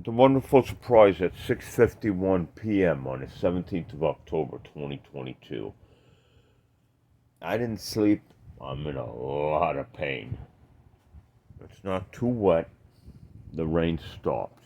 The wonderful surprise at 6:51 p.m. on the 17th of October 2022. I didn't sleep. I'm in a lot of pain. It's not too wet. The rain stops.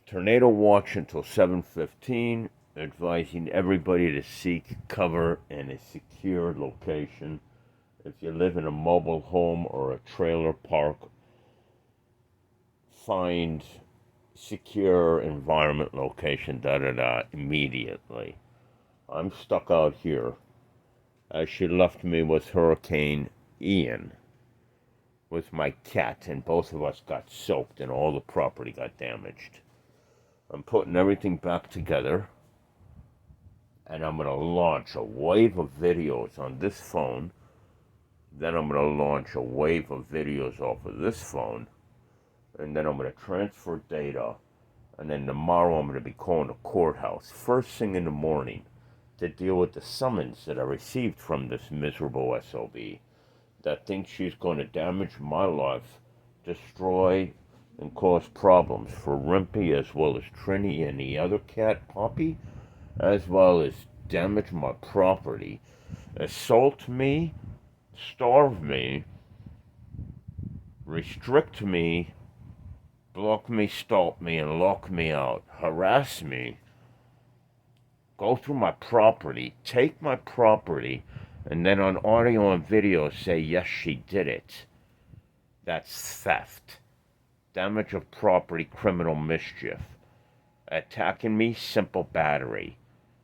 Tornado watch until 7:15, advising everybody to seek cover in a secure location. If you live in a mobile home or a trailer park, find secure environment location, immediately. I'm stuck out here. As she left me with Hurricane Ian, with my cat, and both of us got soaked and all the property got damaged. I'm putting everything back together, and I'm going to launch a wave of videos on this phone. Then I'm going to launch a wave of videos off of this phone, and then I'm going to transfer data, and then tomorrow I'm going to be calling the courthouse first thing in the morning to deal with the summons that I received from this miserable SOB that thinks she's going to damage my life, destroy, and cause problems for Rimpy as well as Trini and the other cat, Poppy, as well as damage my property, assault me, starve me, restrict me, block me, stalk me, and lock me out, harass me, go through my property, take my property, and then on audio and video say, yes, she did it. That's theft. Damage of property, criminal mischief. Attacking me, simple battery.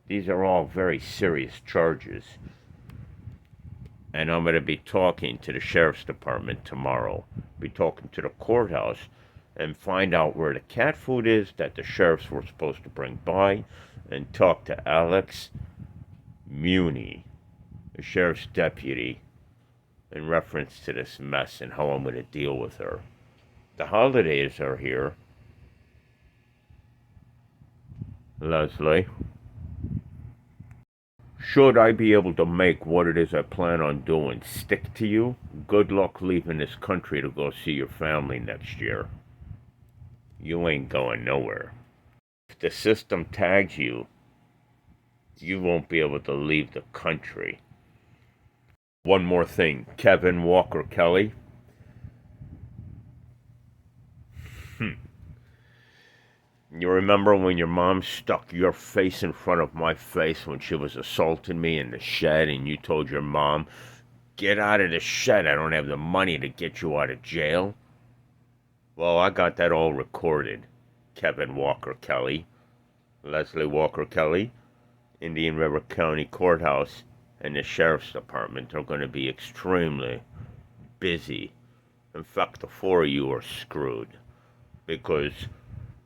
These are all very serious charges. And I'm going to be talking to the sheriff's department tomorrow. Be talking to the courthouse and find out where the cat food is that the sheriffs were supposed to bring by, and talk to Alex Muni, the sheriff's deputy, in reference to this mess and how I'm going to deal with her. The holidays are here. Leslie, should I be able to make what it is I plan on doing stick to you, good luck leaving this country to go see your family next year. You ain't going nowhere. If the system tags you, you won't be able to leave the country. One more thing, Kevin Walker Kelly. You remember when your mom stuck your face in front of my face when she was assaulting me in the shed, and you told your mom, get out of the shed, I don't have the money to get you out of jail? Well, I got that all recorded. Kevin Walker Kelly, Leslie Walker Kelly, Indian River County Courthouse, and the Sheriff's Department are going to be extremely busy. In fact, the four of you are screwed, because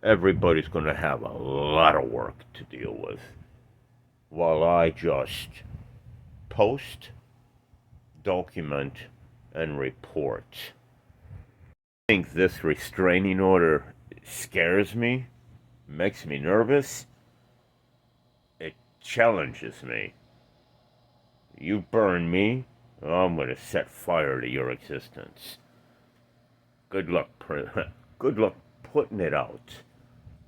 everybody's going to have a lot of work to deal with, while I just post, document, and report. I think this restraining order scares me, makes me nervous. It challenges me. You burn me, I'm going to set fire to your existence. Good luck, good luck putting it out.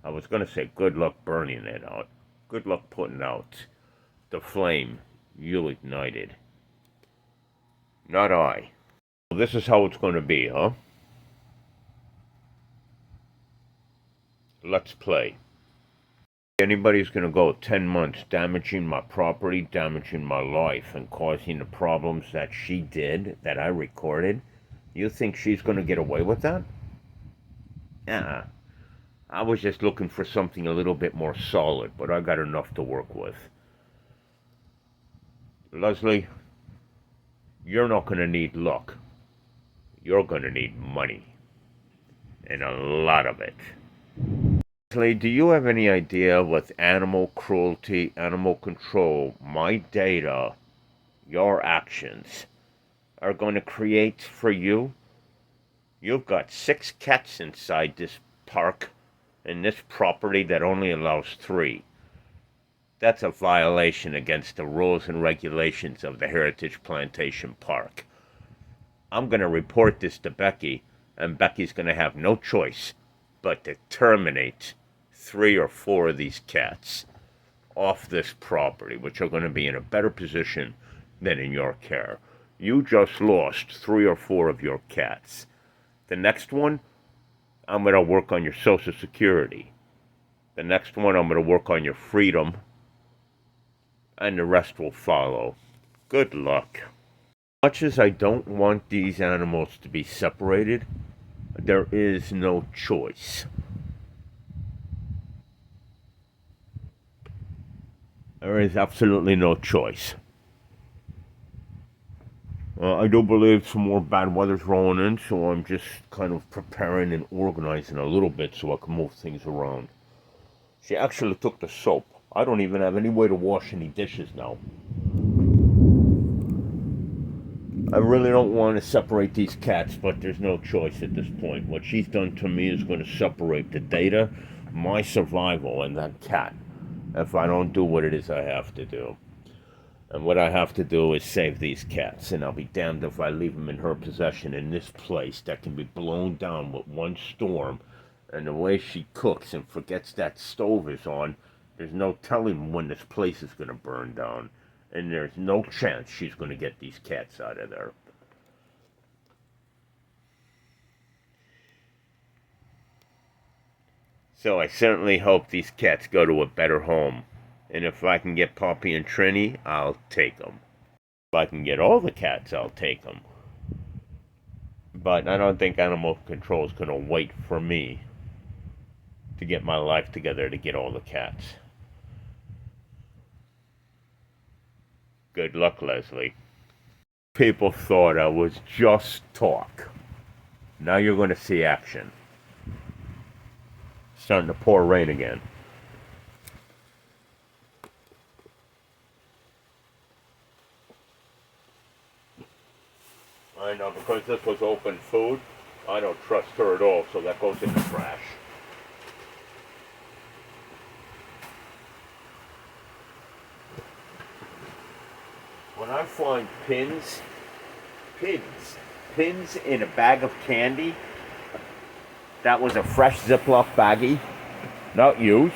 I was going to say good luck burning it out. Good luck putting out the flame you ignited. Not I. This is how it's going to be, huh? Let's play. Anybody's going to go 10 months damaging my property, damaging my life, and causing the problems that she did, that I recorded. You think she's going to get away with that? I was just looking for something a little bit more solid, but I got enough to work with. Leslie, you're not going to need luck. You're going to need money. And a lot of it. Leslie, do you have any idea what animal cruelty, animal control, my data, your actions are going to create for you? You've got 6 cats inside this park and this property that only allows 3. That's a violation against the rules and regulations of the Heritage Plantation Park. I'm going to report this to Becky, and Becky's going to have no choice but to terminate 3 or 4 of these cats off this property, which are going to be in a better position than in your care. You just lost 3 or 4 of your cats. The next one, I'm going to work on your Social Security. The next one, I'm going to work on your freedom. And the rest will follow. Good luck. Much as I don't want these animals to be separated, there is no choice. There is absolutely no choice. I do believe some more bad weather's rolling in, so I'm just kind of preparing and organizing a little bit so I can move things around. She actually took the soap. I don't even have any way to wash any dishes now. I really don't want to separate these cats, but there's no choice at this point. What she's done to me is going to separate the data, my survival, and that cat if I don't do what it is I have to do. And what I have to do is save these cats, and I'll be damned if I leave them in her possession in this place that can be blown down with one storm. And the way she cooks and forgets that stove is on, there's no telling when this place is going to burn down. And there's no chance she's going to get these cats out of there. So I certainly hope these cats go to a better home. And if I can get Poppy and Trini, I'll take them. If I can get all the cats, I'll take them. But I don't think Animal Control is going to wait for me to get my life together to get all the cats. Good luck, Leslie. People thought I was just talk. Now you're going to see action. It's starting to pour rain again. I know, because this was open food, I don't trust her at all, so that goes in the trash. When I find pins in a bag of candy, that was a fresh Ziploc baggie, not used,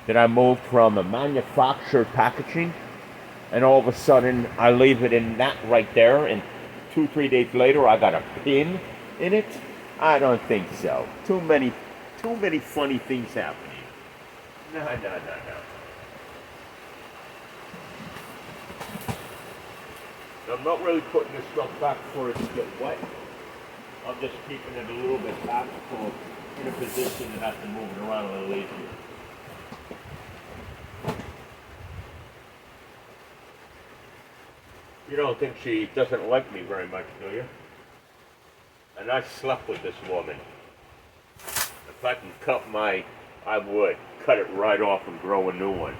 that I moved from a manufactured packaging, and all of a sudden I leave it in that right there, and 2-3 days later I got a pin in it. I don't think so. Too many funny things happening. No. I'm not really putting this stuff back for it to get wet. I'm just keeping it a little bit back so in a position to have to move it around a little easier. You don't think she doesn't like me very much, do you? And I slept with this woman. If I can I would cut it right off and grow a new one.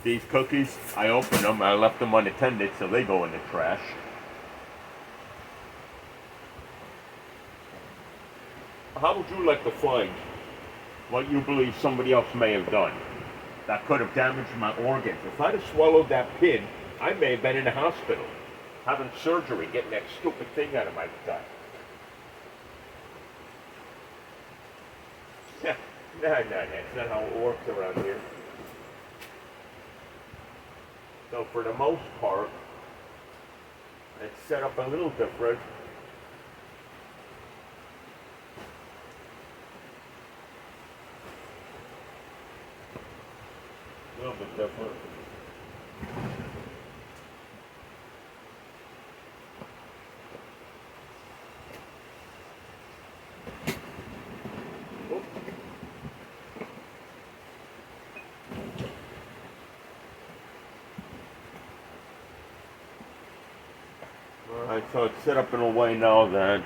These cookies, I opened them, I left them unattended, so they go in the trash. How would you like to find what you believe somebody else may have done that could have damaged my organs? If I'd have swallowed that pin, I may have been in the hospital, having surgery, getting that stupid thing out of my gut. No, that's not how it works around here. So for the most part, it's set up a little different. A little bit different. Alright, so it's set up in a way now that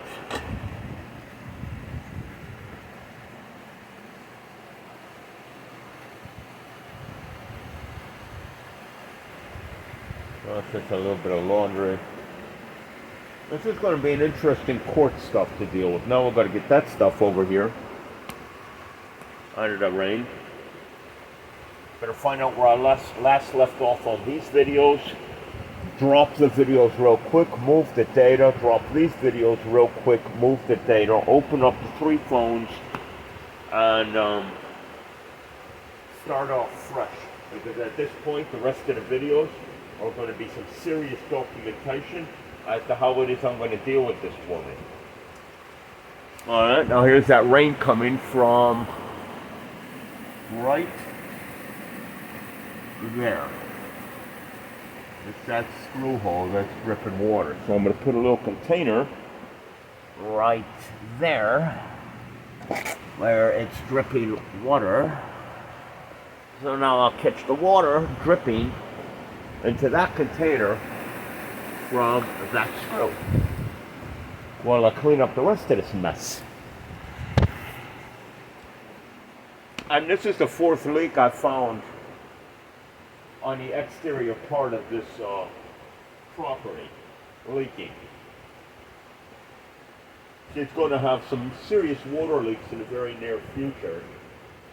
it's just a little bit of laundry. This is going to be an interesting court stuff to deal with. Now we've got to get that stuff over here under the rain. Better find out where I last left off on these videos. drop the videos real quick, move the data, drop these videos real quick, move the data, open up the 3 phones, and start off fresh. Because at this point, the rest of the videos are going to be some serious documentation as to how it is I'm going to deal with this woman. Alright, now here's that rain coming from right there. It's that screw hole that's dripping water. So I'm going to put a little container right there where it's dripping water. So now I'll catch the water dripping into that container from that screw while I clean up the rest of this mess. And this is the 4th leak I found on the exterior part of this property, leaking. She's going to have some serious water leaks in the very near future,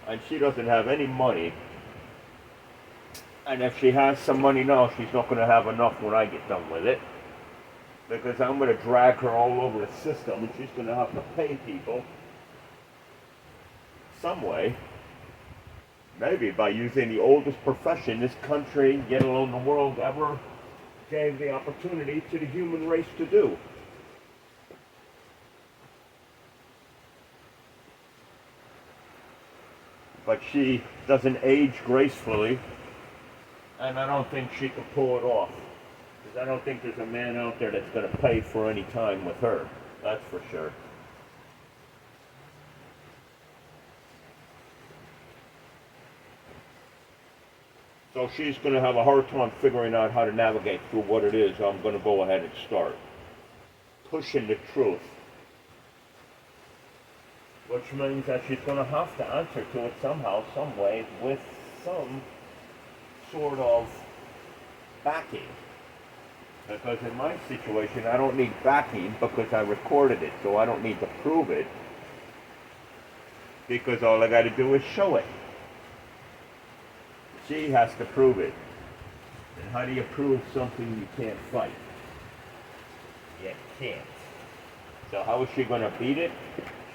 and she doesn't have any money. And if she has some money now, she's not going to have enough when I get done with it, because I'm going to drag her all over the system, and she's going to have to pay people some way. Maybe by using the oldest profession this country, yet alone the world, ever gave the opportunity to the human race to do. But she doesn't age gracefully, and I don't think she can pull it off. Because I don't think there's a man out there that's going to pay for any time with her. That's for sure. So she's going to have a hard time figuring out how to navigate through what it is I'm going to go ahead and start. Pushing the truth. Which means that she's going to have to answer to it somehow, some way, with some sort of backing. Because in my situation, I don't need backing because I recorded it, so I don't need to prove it. Because all I got to do is show it. She has to prove it. And how do you prove something you can't fight? You can't. So how is she going to beat it?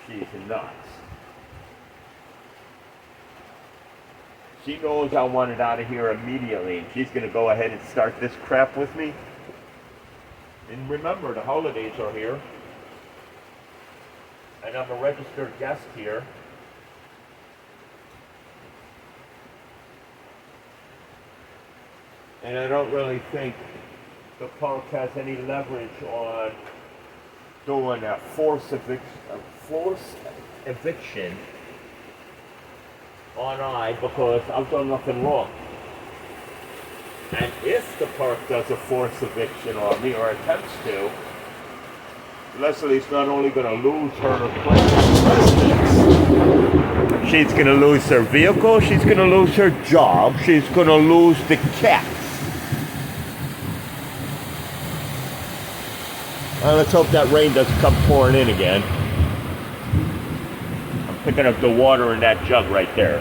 She's nuts. She knows I want it out of here immediately, and she's going to go ahead and start this crap with me. And remember, the holidays are here. And I'm a registered guest here. And I don't really think the park has any leverage on doing a forced eviction on I, because I've done nothing wrong. And if the park does a forced eviction on me, or attempts to, Leslie's not only going to lose her place of residence, she's going to lose her vehicle, she's going to lose her job, she's going to lose the cat. Let's hope that rain doesn't come pouring in again. I'm picking up the water in that jug right there.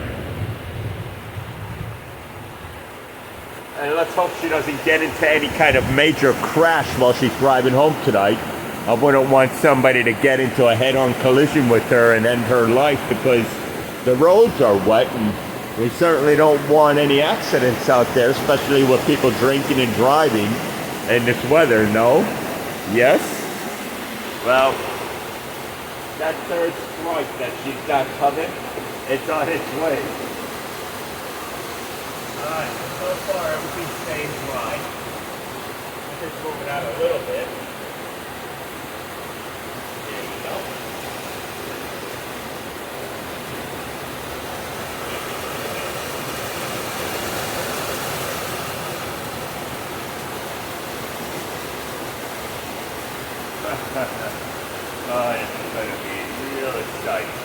And let's hope she doesn't get into any kind of major crash while she's driving home tonight. I wouldn't want somebody to get into a head-on collision with her and end her life, because the roads are wet, and we certainly don't want any accidents out there, especially with people drinking and driving in this weather, no? Yes? Well, that 3rd strike that she's got coming, it's on its way. Alright, so far everything's staying dry. I'm just moving out a little bit. There you go. Oh, this is going to be real exciting.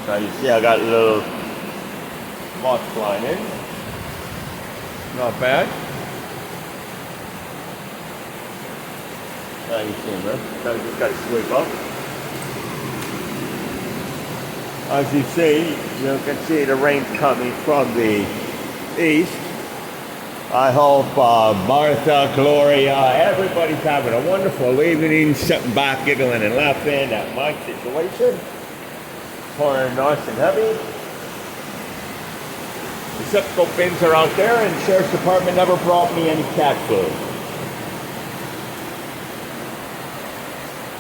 Now you see I got a little moss flying in. Not bad. Now you see, man. Now you just got to sweep up. As you see, you can see the rain's coming from the east. I hope Martha, Gloria, everybody's having a wonderful evening, sitting back, giggling and laughing at my situation. Pouring nice and heavy. Receptacle bins are out there, and the Sheriff's Department never brought me any cat food.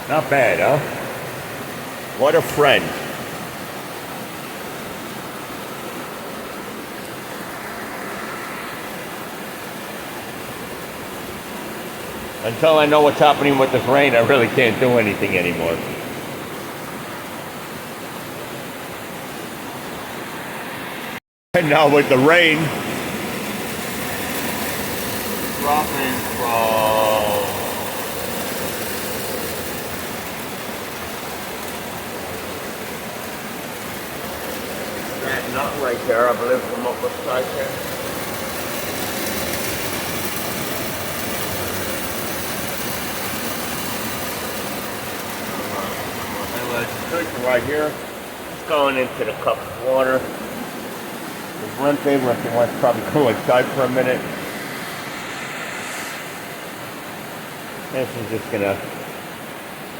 Not bad, huh? What a friend. Until I know what's happening with this rain, I really can't do anything anymore. And now with the rain dropping from that nut right there, I believe, from up the side there. Right here, it's going into the cup of water. There's Renty wants to probably go inside for a minute. This is just gonna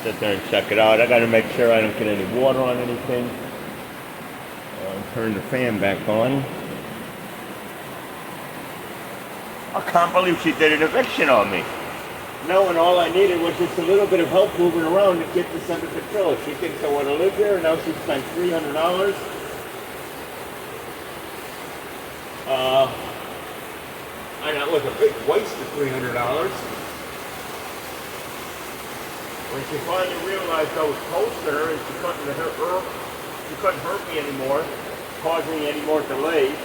sit there and check it out. I gotta make sure I don't get any water on anything. Turn the fan back on. I can't believe she did an eviction on me. Knowing all I needed was just a little bit of help moving around to get this under control. She thinks I want to live here, and now she spent $300. And that was a big waste of $300. When she finally realized I was hosting her and she couldn't hurt me anymore, cause me any more delays,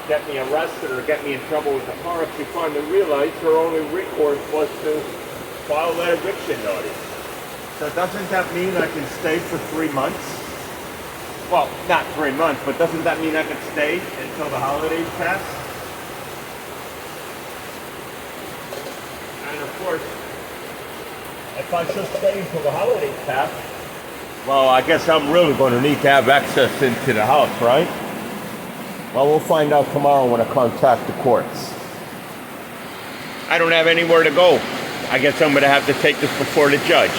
get me arrested or get me in trouble with the park, she finally realized her only recourse was to file that eviction notice. So doesn't that mean I can stay for 3 months? Well, not 3 months, but doesn't that mean I can stay until the holidays pass? And of course, if I should stay until the holidays pass, well, I guess I'm really going to need to have access into the house, right? Well, we'll find out tomorrow when I contact the courts. I don't have anywhere to go. I guess I'm going to have to take this before the judge.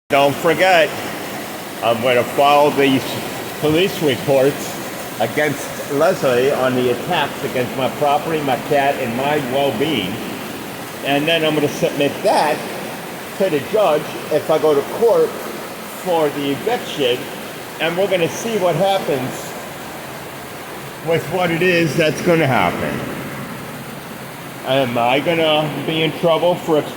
Don't forget, I'm going to file these police reports against Leslie on the attacks against my property, my cat, and my well-being. And then I'm going to submit that to the judge if I go to court for the eviction. And we're going to see what happens with what it is that's going to happen. Am I going to be in trouble for